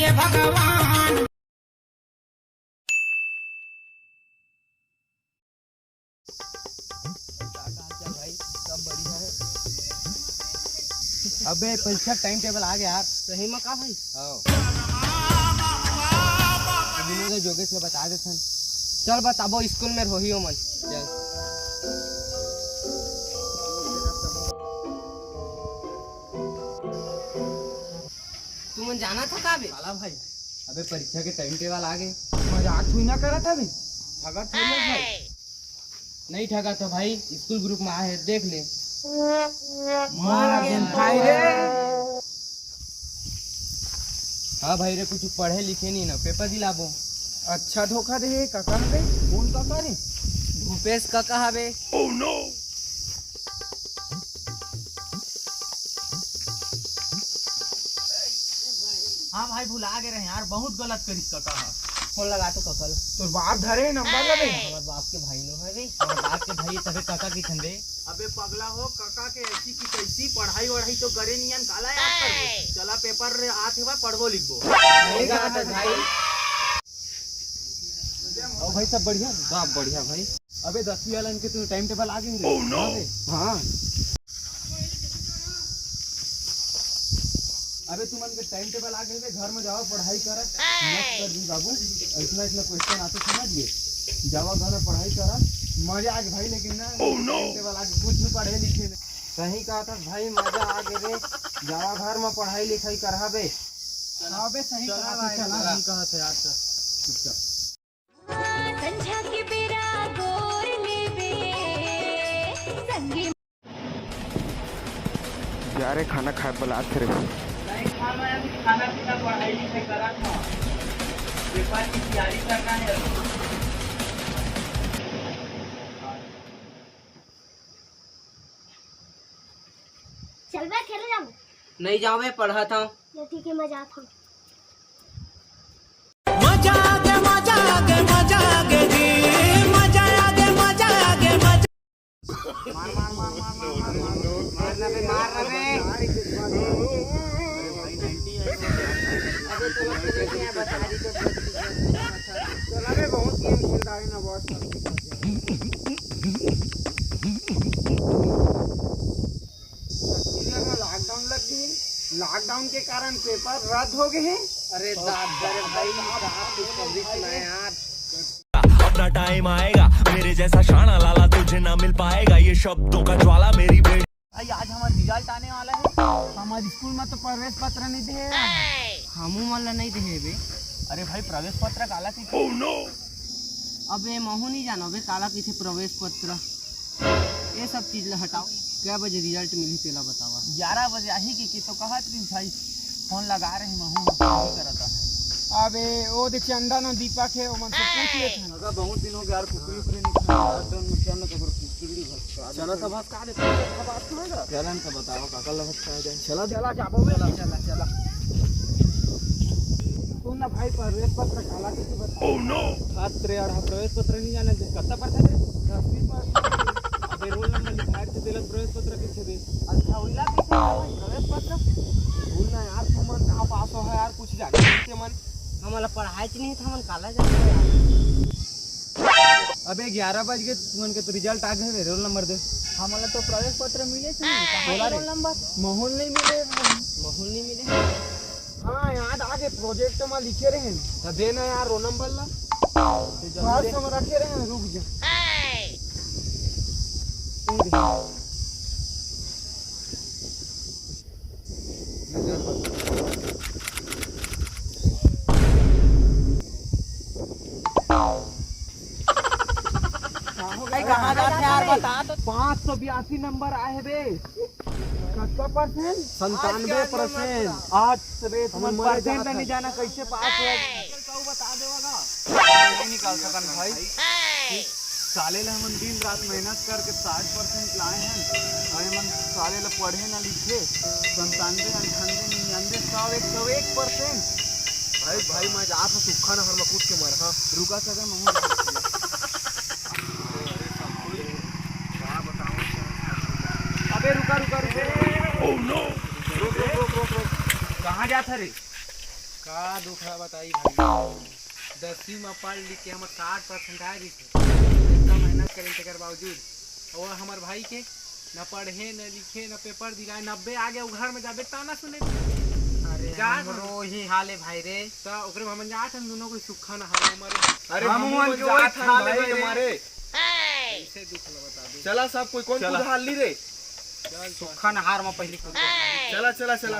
ये भगवान। भाई सब बढ़िया है। अबे परीक्षा टाइम टेबल आ गया यार। सही में का भाई? तो जोगेश को बता देते हैं। चल बताबो स्कूल में रही हो मन। चल तुम जाना था का बे? काला भाई अबे परीक्षा के टाइम टेबल आ गए। मजाक थोड़ी ना करा था बे। ठगा थोड़ी भाई। नहीं ठगा तो भाई स्कूल ग्रुप में आए देख ले। भाई रे। हाँ भाई रे कुछ पढ़े लिखे नहीं ना पेपर दिलाबो। अच्छा धोखा दे काका बे। कौन काका रे? भूपेश काका हवे। Oh no. हाँ भाई भुला गए रहे यार, बहुत गलत करिस काका। फोन लगा तो ककल। तो बाप धरे नंबर लगे। हमारे बाप के भाई नो है बे। हमारे बाप के भाई तबे काका की ठंडे। अबे पगला हो काका के ऐसी की कैसी पढ़ाई वढ़ाई तो करे नियन काला याद कर। चला पेपर आत हेबा पढ़बो लिखबो। नहीं कहा था भाई। ओ भाई सब बढ़िया? सब बढ़िया भाई। अबे 10वीं वालन के तो टाइम टेबल आ गए रे। Oh no. हाँ अबे तुम के टाइम टेबल आ गए घर में जाओ पढ़ाई कर। मत कर दी बाबू, इतना इतना क्वेश्चन आते समझिए। जाओ घर में पढ़ाई कर, मजा आ गया भाई। लेकिन ना टाइम टेबल आगे कुछ भी पढ़े लिखे नहीं। सही कहा था भाई मजा आ गए रे। जावा घर में पढ़ाई लिखाई करहा बे। हाँ बे सही कहा था। चला सही कहा था यार। चुपचाप संझा के बेरा गोर लेबे संगी यारे खाना खाए बुलाते रे। खाना पीना पढ़ाई लिखाई करा था, पेपर की तैयारी करना है। चल बे खेले जाऊं। नहीं जाओ बे पढ़ा था। ठीक है मैं जाता हूँ। मजा आ गया मजा आ गया मजा आ गया जी। मजा आ गया मजा आ गया मजा। मारना बे मारना बे। अबे तो बता दी तो चला बे बहुत गेम खेलता है ना बहुत। लॉकडाउन लग गई। लॉकडाउन के कारण पेपर रद्द हो गए हैं। अरे भाई यार। अपना टाइम आएगा मेरे जैसा शाना लाला तुझे ना मिल पाएगा। ये शब्दों का ज्वाला मेरी बेटी। आज हमारा रिजल्ट आने वाला है। हमारे स्कूल में तो प्रवेश पत्र नहीं दे। हमू मन नहीं दे बे। अरे भाई प्रवेश पत्र काला की? Oh no. अबे महू नहीं जानो बे काला किसे प्रवेश पत्र। ये सब चीज हटाओ। क्या बजे रिजल्ट मिली तेला बतावा। 11 बजे आई की तो कहा भाई फोन लगा रहे हैं करता। अबे वो देखिए अंडा ना दीपक है वो मन से पूछ लेते हैं। अगर बहुत दिन हो गया यार कुकरी उकरी नहीं खाया। चलो तो चलो तो बात का दे बात सुनेगा। चलन तो बताओ काका लगत खाया जाए। चला चला जाबो चला चला चला। तू ना भाई प्रवेश पत्र काला की बता। Oh no. छात्र यार प्रवेश पत्र नहीं जाने दे। कितना परसेंट है? 10वीं पर। अबे रोल नंबर लिखा है तेरा प्रवेश पत्र किसे दे? अच्छा उला किसे भाई प्रवेश पत्र? भूल ना यार तुम मन कहां पास हो है यार कुछ जाने के मन। हमारा पढ़ाई नहीं था मन काला जाता यार। अबे 11 बज गए तुमन के तो रिजल्ट आ गए। रोल नंबर दे। हमारा तो प्रवेश पत्र मिले थे। कहां रोल नंबर? माहौल नहीं मिले। माहौल नहीं मिले। हाँ याद आगे प्रोजेक्ट में लिखे रहे तो देना यार रोल नंबर ला। बात हम रखे रहे रुक जा। कहाँ जाते यार बता तो। 582 नंबर आए बे। कितना परसेंट? 97%। आज से तुम परसेंट नहीं जाना कैसे पास हो। बता देगा नहीं निकाल सकन भाई। साले ला हम दिन रात मेहनत करके 60% लाए हैं। अरे मन साले ला पढ़े ना लिखे 97 98 99 100 101%। भाई भाई मैं जा तो सुखा ना हर मकूद के मर। हाँ रुका सके महू। अबे रुका रुका रुका। Oh no. रुक रुक रुक रुक रुक। कहाँ जाता रे? का का दुख है बताई भाई 10वीं में पढ़ लिख के हमर 60% आए रही इतना मेहनत करें तेकर बावजूद और हमार भाई के न पढ़े न लिखे न पेपर दिलाए 90 आ गए घर में जाबे ताना सुने अरे हमरो ही हाले भाई रे तो ओकरे में हम जात हम दोनों को सुखा न हारे हमारे अरे हम जात हैं भाई हमारे कैसे दुख ल बता दे चला सब कोई कौन खुद हाल ली रे सुखा नहार में पहली खुद चला चला चला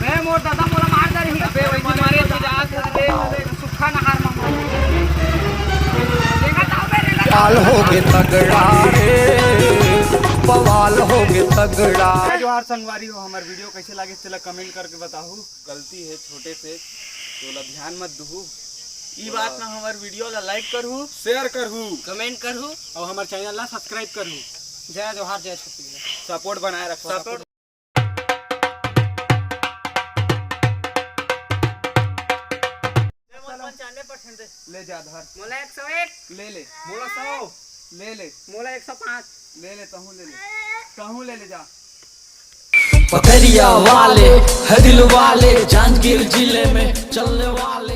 मैं मोर दादा मोला मार दे रही बे वही मारे तो जात सुखा नहार में देखा ताऊ बे बवाल होगे तगड़ा रे बवाल होगे तगड़ा। जोहार संगवारी हो हमार वीडियो कैसे लागे चला कमेंट करके बताहू। गलती है छोटे से तो ला ध्यान मत दूहू। ई बात ना हमार वीडियो ला लाइक करहू शेयर करहू कमेंट करहू और हमार चैनल ला सब्सक्राइब करहू। जय जोहार जय छत्तीसगढ़ सपोर्ट बनाए रखो सपोर्ट। ले जा धर मोला 101 ले ले मोला 100 ले ले मोला 105 ले ले कहूँ ले ले जा। पथरिया वाले है दिल वाले जांजगीर जिले में चलने वाले।